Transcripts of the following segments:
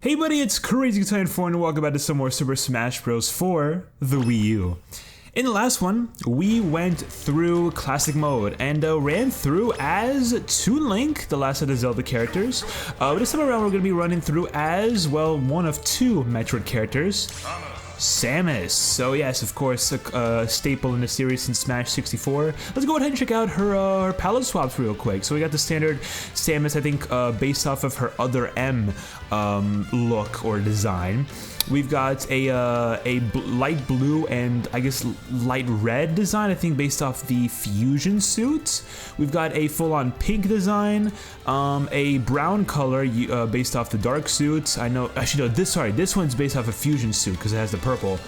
Hey buddy, it's Crazy Titan 4 and welcome back to some more Super Smash Bros. For the Wii U. In the last one, we went through Classic mode and ran through as Toon Link, the last of the Zelda characters. This time around we're going to be running through as, well, one of two Metroid characters. Samus. So yes, of course, a staple in the series since Smash 64. Let's go ahead and check out her palette swaps real quick. So we got the standard Samus, I think, based off of her other M look or design. We've got a light blue and I guess light red design, I think based off the fusion suit. We've got a full-on pink design, a brown color based off the dark suit. I know, actually no, this one's based off a fusion suit because it has the purple.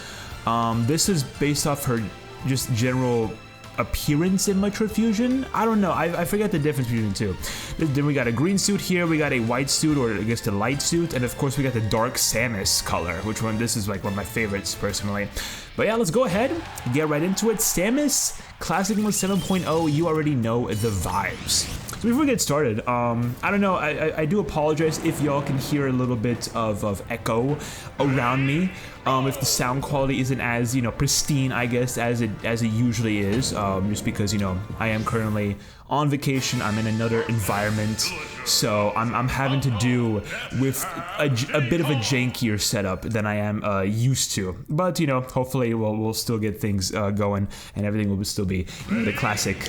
This is based off her just general appearance in Metroid Fusion. I don't know, I forget the difference between the two. Then we got a green suit here, we got a white suit, or I guess the light suit, and of course we got the dark Samus color, which one, this is like one of my favorites personally. But yeah, let's go ahead, get right into it. Samus, Classic Mode 7.0, you already know the vibes. So before we get started, I don't know, I do apologize if y'all can hear a little bit of echo around me. If the sound quality isn't as, pristine, I guess, as it usually is, just because, I am currently on vacation, I'm in another environment, so I'm having to do with a bit of a jankier setup than I am used to. But, hopefully we'll still get things going, and everything will still be the classic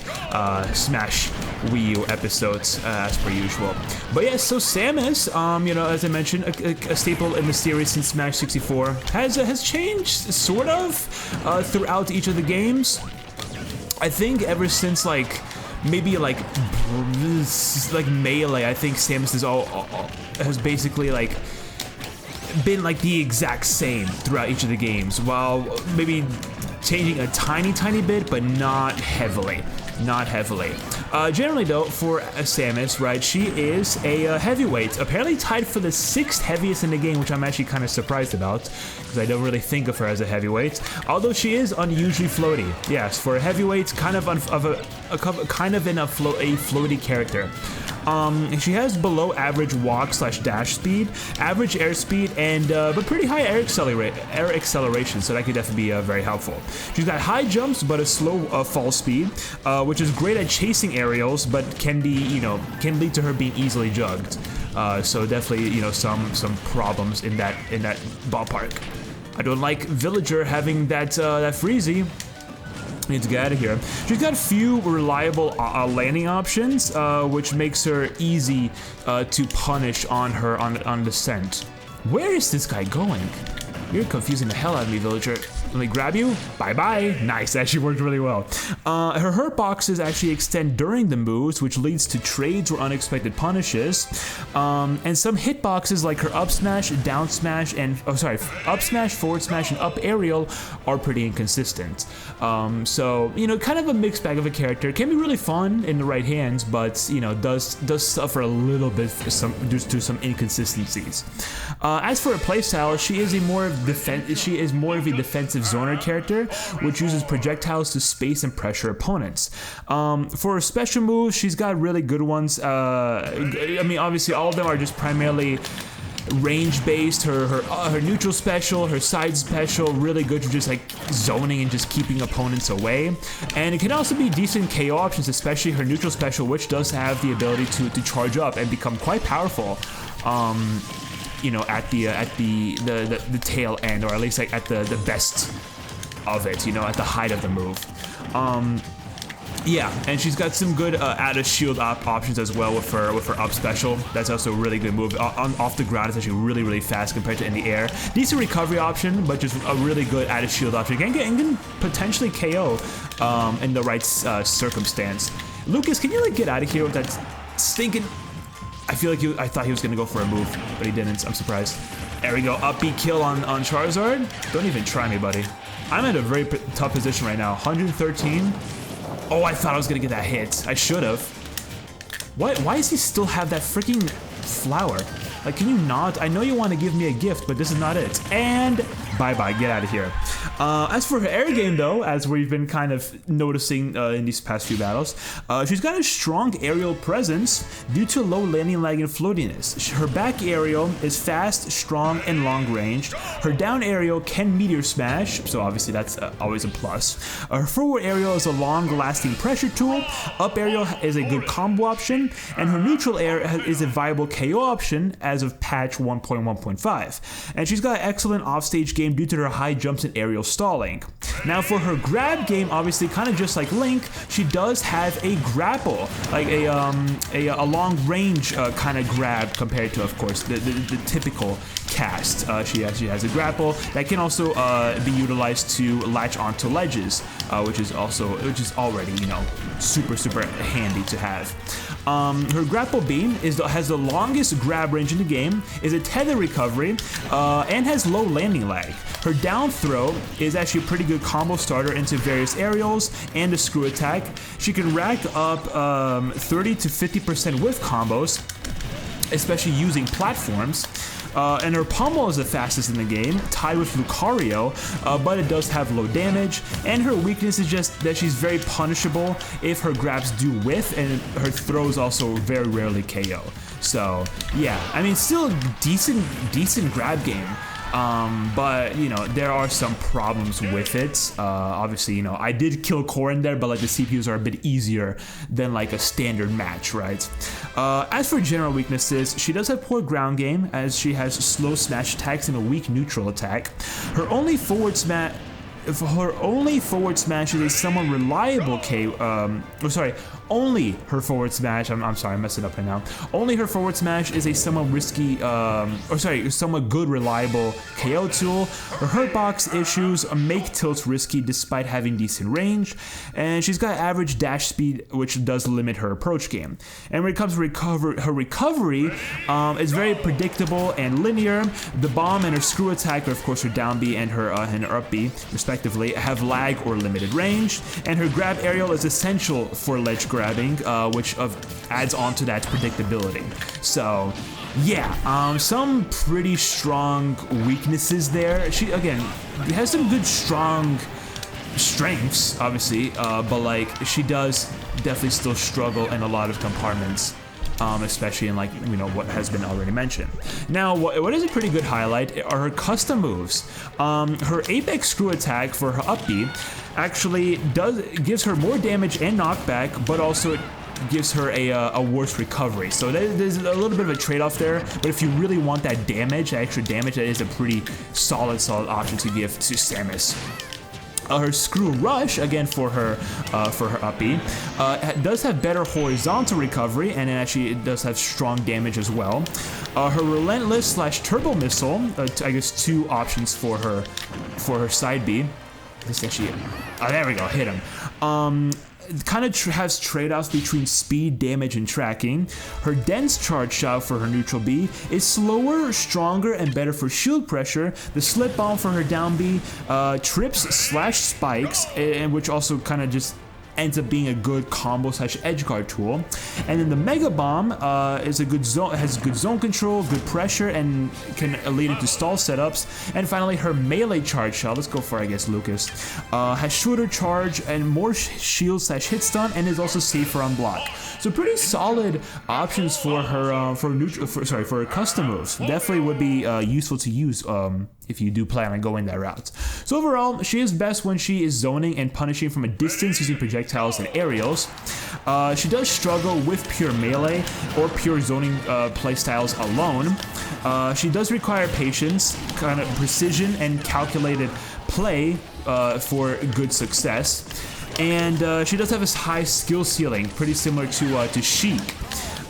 Smash Wii U episodes as per usual. But yeah, so Samus, as I mentioned, a staple in the series since Smash 64, has changed, sort of, throughout each of the games. I think ever since, maybe like Melee, I think Samus has basically been the exact same throughout each of the games, while maybe changing a tiny bit, but not heavily. Generally though, for Samus, right, she is a heavyweight, apparently tied for the 6th heaviest in the game, which I'm actually kind of surprised about, because I don't really think of her as a heavyweight, although she is unusually floaty. Yes, for a heavyweight, kind of in a floaty character. She has below average walk/dash speed, average air speed, and but pretty high air acceleration, so that could definitely be very helpful. She's got high jumps but a slow fall speed, which is great at chasing aerials, but can be can lead to her being easily jugged. So definitely some problems in that ballpark. I don't like Villager having that freezy. Need to get out of here. She's got few reliable landing options, which makes her easy to punish on descent. Where is this guy going? You're confusing the hell out of me, Villager. Let me grab you. Bye-bye. Nice, actually worked really well. Her hurt boxes actually extend during the moves, which leads to trades or unexpected punishes. And some hitboxes like her up smash, down smash, and up smash, forward smash, and up aerial are pretty inconsistent. So kind of a mixed bag of a character. Can be really fun in the right hands, but does suffer a little bit due to some inconsistencies. As for her playstyle, she is more of a defensive zoner character, which uses projectiles to space and pressure opponents. For her special moves, she's got really good ones. I mean, obviously all of them are just primarily range based. Her neutral special, her side special, really good for just zoning and just keeping opponents away. And it can also be decent KO options, especially her neutral special, which does have the ability to charge up and become quite powerful. At the tail end, or at least at the best of it, at the height of the move. Yeah, and she's got some good out of shield options as well with her up special. That's also a really good move. Off the ground, it's actually really fast compared to in the air. Decent recovery option, but just a really good out of shield option. Can potentially KO in the right circumstance. Lucas, can you get out of here with that stinking? I feel like I thought he was gonna go for a move, but he didn't. I'm surprised. There we go, upbeat kill on Charizard. Don't even try me, buddy. I'm in a very tough position right now. 113. Oh, I thought I was gonna get that hit. I should have. Why does he still have that freaking flower? Can you not? I know you want to give me a gift, but this is not it. And bye-bye, get out of here. As for her air game, though, as we've been kind of noticing in these past few battles, she's got a strong aerial presence due to low landing lag and floatiness. Her back aerial is fast, strong, and long-ranged. Her down aerial can meteor smash, so obviously that's always a plus. Her forward aerial is a long-lasting pressure tool. Up aerial is a good combo option, and her neutral air is a viable KO option as of patch 1.1.5. And she's got an excellent offstage game due to her high jumps and aerial stalling. Now for her grab game, obviously kind of just like Link, she does have a grapple, like a long range kind of grab compared to, of course, the typical cast. She has a grapple that can also be utilized to latch onto ledges, which is already, you know, super handy to have. Her grapple beam has the longest grab range in the game, is a tether recovery, and has low landing lag. Her down throw is actually a pretty good combo starter into various aerials and a screw attack. She can rack up 30 to 50% whiff combos, especially using platforms. And her pommel is the fastest in the game, tied with Lucario, but it does have low damage, and her weakness is just that she's very punishable if her grabs do whiff, and her throws also very rarely KO. So yeah, I mean, still a decent grab game. But you know, there are some problems with it. Obviously, you know, I did kill Corrin there, but like the CPUs are a bit easier than like a standard match, right? As for general weaknesses, she does have poor ground game, as she has slow smash attacks and a weak neutral attack. Her only forward smash is a somewhat reliable only her forward smash, I'm sorry, I'm messing up right now. Only her forward smash is a somewhat risky, somewhat good reliable KO tool. Her hurtbox issues make tilts risky despite having decent range, and she's got average dash speed, which does limit her approach game. And when it comes to her recovery is very predictable and linear. The bomb and her screw attack, or of course her down B and her up B, respectively, have lag or limited range, and her grab aerial is essential for ledge grabbing, which adds on to that predictability. So yeah, some pretty strong weaknesses there. She, again, has some good strong strengths, obviously, but like she does definitely still struggle in a lot of compartments. Especially in, like, you know, what has been already mentioned. Now, what is a pretty good highlight are her custom moves. Her Apex screw attack for her up B actually gives her more damage and knockback, but also it gives her a worse recovery. So there's a little bit of a trade-off there, but if you really want that damage, that extra damage, that is a pretty solid option to give to Samus. Her screw rush, again for her up B, does have better horizontal recovery, and it does have strong damage as well. Her relentless / turbo missile, I guess two options for her side B. This actually, there we go, hit him. Kind of has trade-offs between speed, damage, and tracking. Her dense charge shot for her neutral B is slower, stronger, and better for shield pressure. The slip bomb for her down B trips / spikes, and which also kind of just ends up being a good combo / edge guard tool. And then the Mega Bomb is a good zone, has good zone control, good pressure, and can lead into stall setups. And finally, her melee charge shot, let's go for, I guess, Lucas, has shorter charge and more shield / hit stun, and is also safer on block. So pretty solid options for her for her custom moves. Definitely would be useful to use if you do plan on going that route. So overall, she is best when she is zoning and punishing from a distance using projectiles and aerials. She does struggle with pure melee or pure zoning playstyles alone. She does require patience, kind of precision, and calculated play for good success. And she does have a high skill ceiling, pretty similar to Sheik.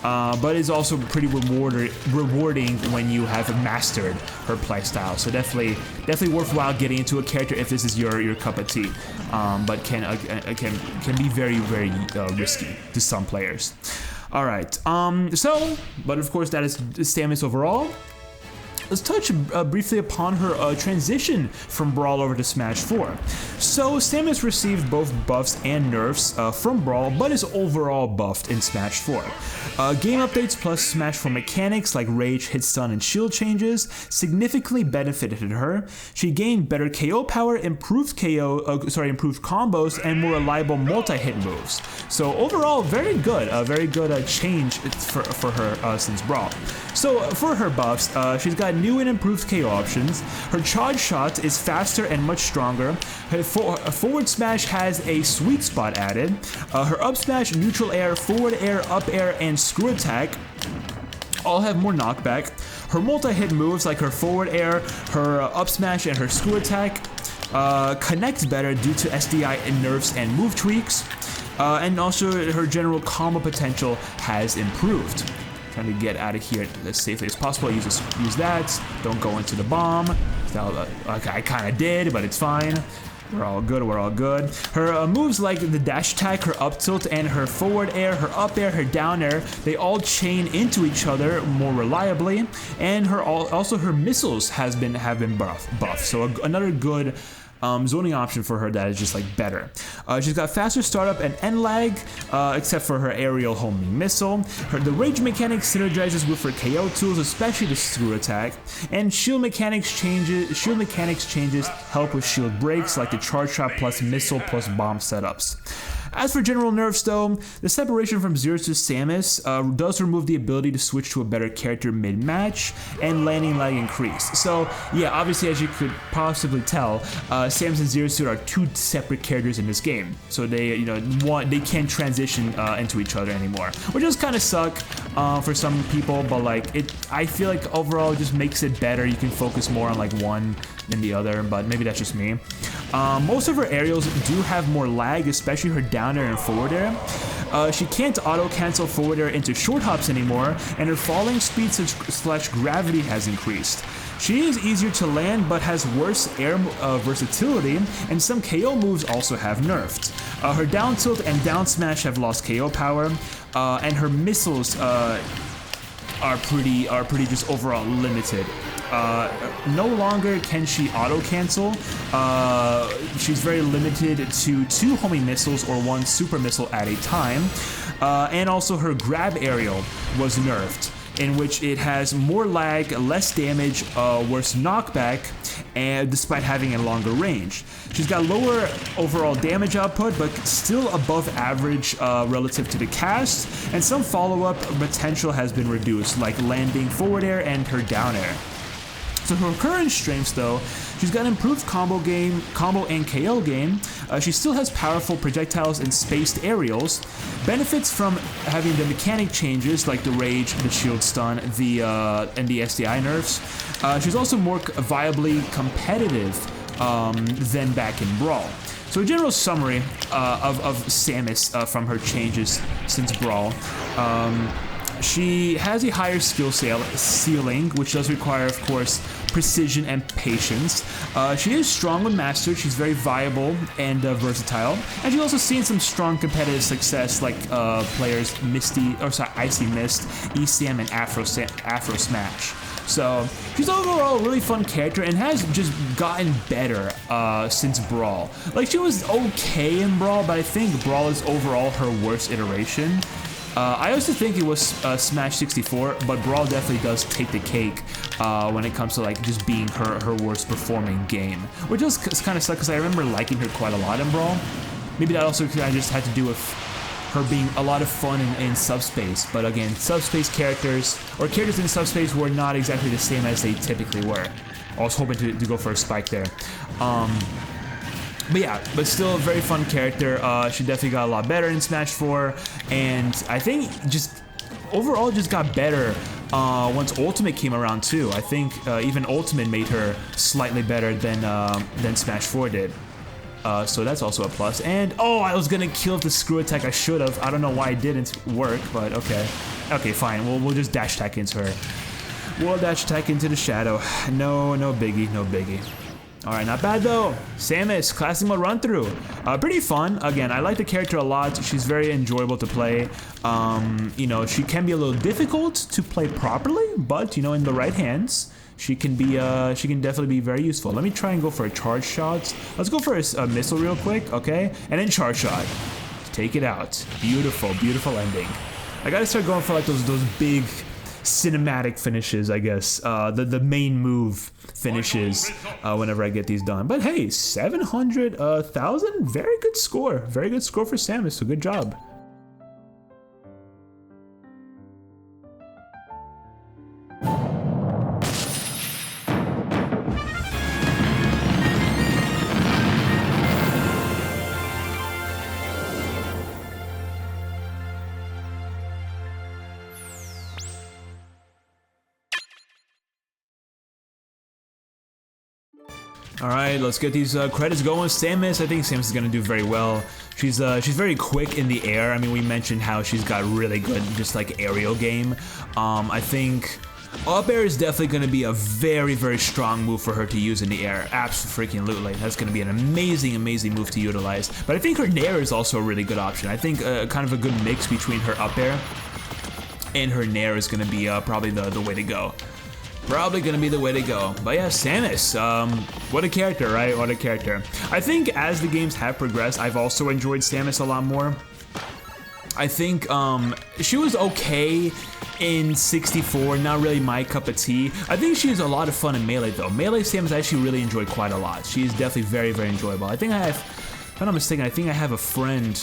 But is also pretty rewarding when you have mastered her playstyle. So definitely worthwhile getting into a character if this is your cup of tea. But can be very risky to some players. All right. But of course that is Samus overall. let's touch briefly upon her transition from Brawl over to Smash 4. So Samus received both buffs and nerfs from Brawl, but is overall buffed in Smash 4. Game updates plus Smash 4 mechanics like Rage, Hit Stun, and Shield changes significantly benefited her. She gained better KO power, improved combos, and more reliable multi-hit moves. So overall, very good change for her since Brawl. So for her buffs, she's got new and improved KO options. Her charge shot is faster and much stronger. Her forward smash has a sweet spot added. Her up smash, neutral air, forward air, up air, and screw attack all have more knockback. Her multi-hit moves like her forward air, her up smash, and her screw attack connect better due to SDI and nerfs and move tweaks. And also her general combo potential has improved. Trying to get out of here as safely as possible. Use that. Don't go into the bomb. Okay, I kind of did, but it's fine. We're all good. Her moves like the dash attack, her up tilt, and her forward air, her up air, her down air, they all chain into each other more reliably. And also her missiles have been buffed. So another good zoning option for her that is just like better. She's got faster startup and end lag, except for her aerial homing missile. The rage mechanic synergizes with her KO tools, especially the screw attack. And shield mechanics changes help with shield breaks like the charge shot plus missile plus bomb setups. As for general nerfs though, the separation from Zero to Samus does remove the ability to switch to a better character mid-match, and landing lag increase. So yeah, obviously as you could possibly tell, Samus and Zero Suit are two separate characters in this game. So they can't transition into each other anymore, which does kind of suck for some people, but like I feel like overall it just makes it better. You can focus more on like one than the other, but maybe that's just me. Most of her aerials do have more lag, especially her down air and forward air. She can't auto-cancel forward air into short hops anymore, and her falling speed / gravity has increased. She is easier to land, but has worse air versatility, and some KO moves also have nerfed. Her down tilt and down smash have lost KO power, and her missiles are pretty just overall limited. No longer can she auto-cancel. She's very limited to 2 homing missiles or 1 super missile at a time. And also her grab aerial was nerfed, in which it has more lag, less damage, worse knockback, and despite having a longer range. She's got lower overall damage output, but still above average relative to the cast, and some follow-up potential has been reduced, like landing forward air and her down air. So her current strengths though, she's got improved combo and KO game. She still has powerful projectiles and spaced aerials. Benefits from having the mechanic changes like the rage, the shield stun, and the SDI nerfs. She's also more viably competitive than back in Brawl. So a general summary of Samus from her changes since Brawl. She has a higher skill ceiling, which does require, of course, precision and patience. She is strong when mastered. She's very viable and versatile, and she's also seen some strong competitive success, like players Icy Mist, ECM, and Afro Smash. So she's overall a really fun character and has just gotten better since Brawl. Like, she was okay in Brawl, but I think Brawl is overall her worst iteration. I also think it was Smash 64, but Brawl definitely does take the cake when it comes to like just being her worst performing game, which does kind of suck because I remember liking her quite a lot in Brawl. Maybe that also kind of just had to do with her being a lot of fun in Subspace, but again, Subspace characters in Subspace were not exactly the same as they typically were. I was hoping to go for a spike there. But yeah, but still a very fun character. She definitely got a lot better in Smash 4, and I think just overall just got better once Ultimate came around too. I think even Ultimate made her slightly better than Smash 4 did. So that's also a plus. And oh, I was gonna kill the screw attack. I should have. I don't know why it didn't work, but okay. Okay, fine. We'll just dash attack into her. We'll dash attack into the shadow. No biggie, no biggie. All right, not bad though. Samus, classic mode run through. Pretty fun. Again, I like the character a lot. She's very enjoyable to play. You know, she can be a little difficult to play properly, but you know, in the right hands, she can definitely be very useful. Let me try and go for a charge shot. Let's go for a missile real quick, okay? And then charge shot. Take it out. Beautiful, beautiful ending. I gotta start going for like those big cinematic finishes, I guess. The main move finishes whenever I get these done. But hey, 700,000, very good score. Very good score for Samus, so good job. All right, let's get these credits going. Samus, I think Samus is gonna do very well. She's very quick in the air. I mean, we mentioned how she's got really good, just like aerial game. I think up air is definitely gonna be a very, very strong move for her to use in the air. Absolutely, that's gonna be an amazing, amazing move to utilize. But I think her nair is also a really good option. I think kind of a good mix between her up air and her nair is gonna be probably the way to go. Probably gonna be the way to go. But yeah, Samus, what a character, right? What a character. I think as the games have progressed, I've also enjoyed Samus a lot more. I think she was okay in 64, not really my cup of tea. I think she is a lot of fun in Melee though. Melee Samus I actually really enjoyed quite a lot. She is definitely very, very enjoyable. I think I have, if I'm not mistaken, I think I have a friend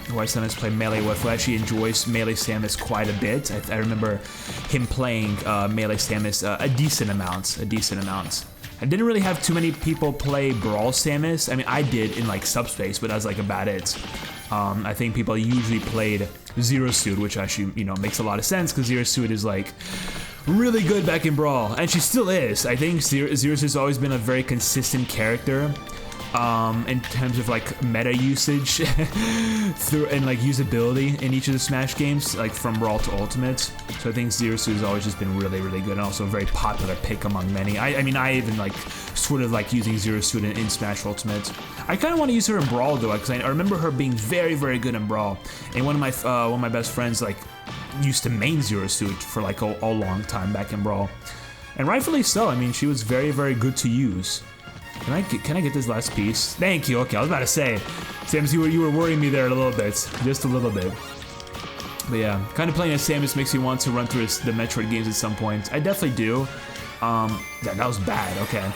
who I sometimes play Melee with who actually enjoys Melee Samus quite a bit. I remember him playing Melee Samus a decent amount. I didn't really have too many people play Brawl Samus. I mean, I did in like Subspace, but that's like about it. I think people usually played Zero Suit, which actually, you know, makes a lot of sense because Zero Suit is like really good back in Brawl, and she still is. I think Zero Suit has always been a very consistent character. In terms of like meta usage through and like usability in each of the Smash games, like from Brawl to Ultimate. So I think Zero Suit has always just been really, really good and also a very popular pick among many. I mean, I even like sort of like using Zero Suit in Smash Ultimate. I kind of want to use her in Brawl though, because I remember her being very, very good in Brawl. And one of my best friends like used to main Zero Suit for like a long time back in Brawl, and rightfully so. I mean, she was very, very good to use. Can I get this last piece? Thank you. Okay, I was about to say, Samus, you were worrying me there a little bit, just a little bit. But yeah, kind of playing as Samus makes me want to run through the Metroid games at some point. I definitely do. That was bad. Okay,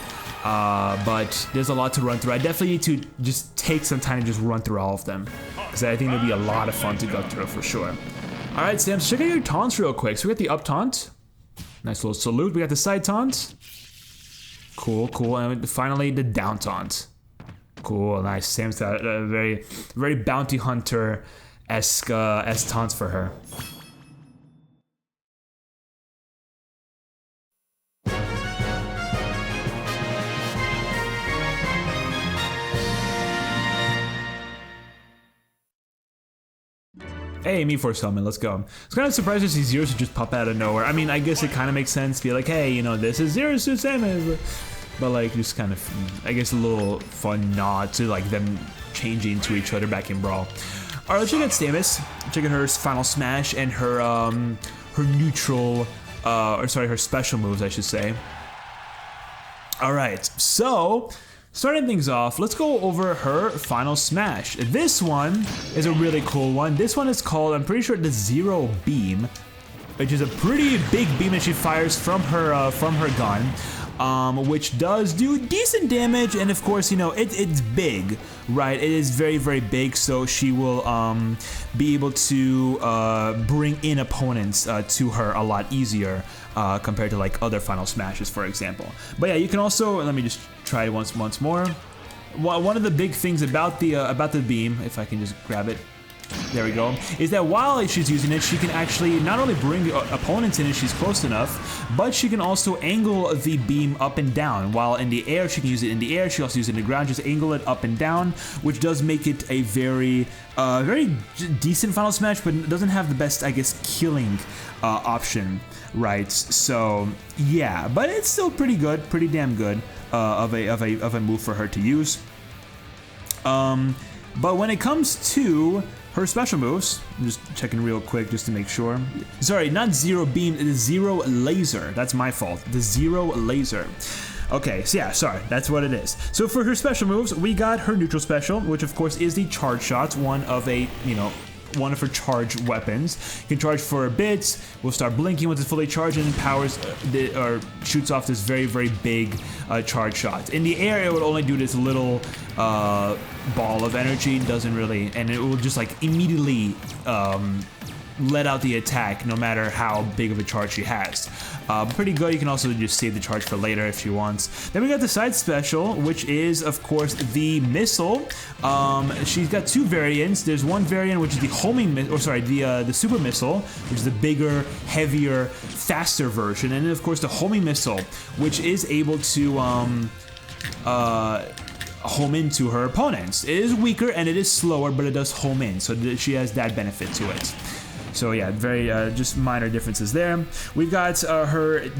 but there's a lot to run through. I definitely need to just take some time to just run through all of them, because I think it'll be a lot of fun to go through for sure. All right, Samus, check out your taunts real quick. So we got the up taunt, nice little salute. We got the side taunt. Cool, cool, and finally the down taunt. Cool, nice. Sam's got a very, very bounty hunter-esque taunts for her. Hey, me for summon, let's go. I was kind of surprised to see Zero Suit just pop out of nowhere. I mean, I guess it kind of makes sense to be like, hey, you know, this is Zero Suit Samus. But like, just kind of, I guess a little fun nod to like them changing to each other back in Brawl. All right, let's check out Samus. Check out her final smash and her neutral, or sorry, her special moves, I should say. All right, so starting things off, let's go over her final smash. This one is a really cool one. This one is called, I'm pretty sure, the Zero Beam, which is a pretty big beam that she fires from her gun, which does do decent damage. And of course, you know, it's big, right? It is very, very big, so she will be able to bring in opponents to her a lot easier compared to like other final smashes, for example. But yeah, you can also, let me just try it once more. One of the big things about the beam, if I can just grab it, there we go, is that while she's using it, she can actually not only bring opponents in if she's close enough, but she can also angle the beam up and down. While in the air, she can use it in the air, she also uses it in the ground, just angle it up and down, which does make it a very decent Final Smash, but it doesn't have the best, I guess, killing option, right? So yeah, but it's still pretty good, pretty damn good of a move for her to use. But when it comes to her special moves, I'm just checking real quick just to make sure. Sorry, not Zero Beam, it is Zero Laser. That's my fault. The Zero Laser. Okay, so yeah, sorry, that's what it is. So for her special moves, we got her neutral special, which of course is the charge shot, one of her charge weapons. You can charge for a bit, will start blinking once it's fully charged, and powers or shoots off this very, very big charge shot. In the air, it would only do this little ball of energy, doesn't really, and it will just like immediately let out the attack no matter how big of a charge she has. Pretty good. You can also just save the charge for later if she wants. Then we got the side special, which is of course the missile. She's got two variants. There's one variant which is the homing, the super missile, which is the bigger, heavier, faster version, and then of course the homing missile, which is able to home into her opponents. It is weaker and it is slower, but it does home in, so she has that benefit to it. So yeah, very just minor differences there. We've got her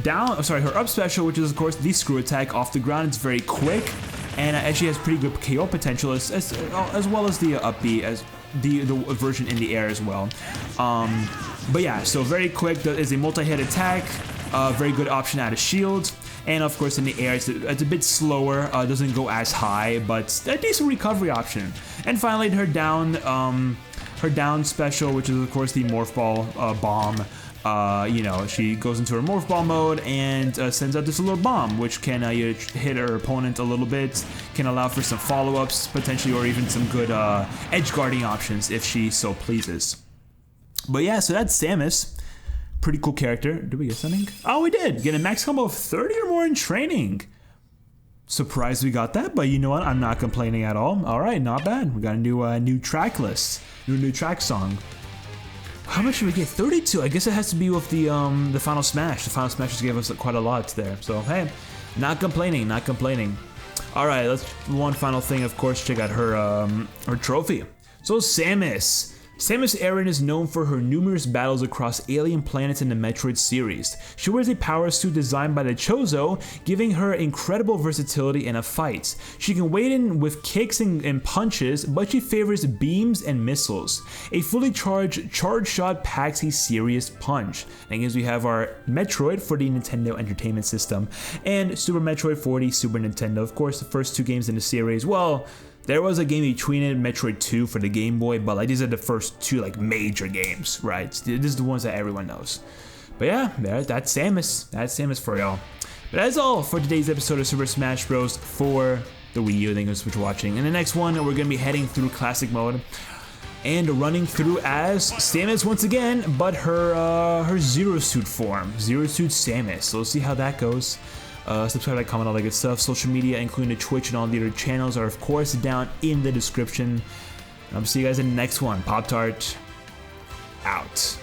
up special, which is of course the screw attack off the ground. It's very quick, and she has pretty good KO potential as well as the up B, as the version in the air as well. But yeah, so very quick. Is a multi-hit attack. Very good option out of shield. And of course in the air, it's a bit slower, doesn't go as high, but a decent recovery option. And finally her down special, which is of course the Morph Ball bomb. She goes into her Morph Ball mode and sends out this little bomb, which can hit her opponent a little bit, can allow for some follow-ups potentially, or even some good edge guarding options if she so pleases. But yeah, so that's Samus. Pretty cool character. Did we get something? Oh, we did! Get a max combo of 30 or more in training. Surprised we got that, but you know what? I'm not complaining at all. Alright, not bad. We got a new track list. New track song. How much did we get? 32. I guess it has to be with the Final Smash. The Final Smash just gave us quite a lot there. So hey, not complaining, not complaining. Alright, let's one final thing, of course, check out her trophy. So Samus. Samus Aran is known for her numerous battles across alien planets in the Metroid series. She wears a power suit designed by the Chozo, giving her incredible versatility in a fight. She can wade in with kicks and punches, but she favors beams and missiles. A fully charged charge shot packs a serious punch. And again, we have our Metroid for the Nintendo Entertainment System, and Super Metroid for the Super Nintendo. Of course, the first two games in the series, well, there was a game between it, Metroid 2 for the Game Boy, but like these are the first two like major games, right? This is the ones that everyone knows. But yeah, that's Samus. That's Samus for y'all. But that's all for today's episode of Super Smash Bros. For the Wii U. Thank you so much for watching. In the next one, we're gonna be heading through Classic mode and running through as Samus once again, but her Zero Suit form, Zero Suit Samus. So we'll see how that goes. Subscribe, like, comment, all that good stuff. Social media, including the Twitch and all the other channels, are of course down in the description. I'll see you guys in the next one. Pop-Tart out.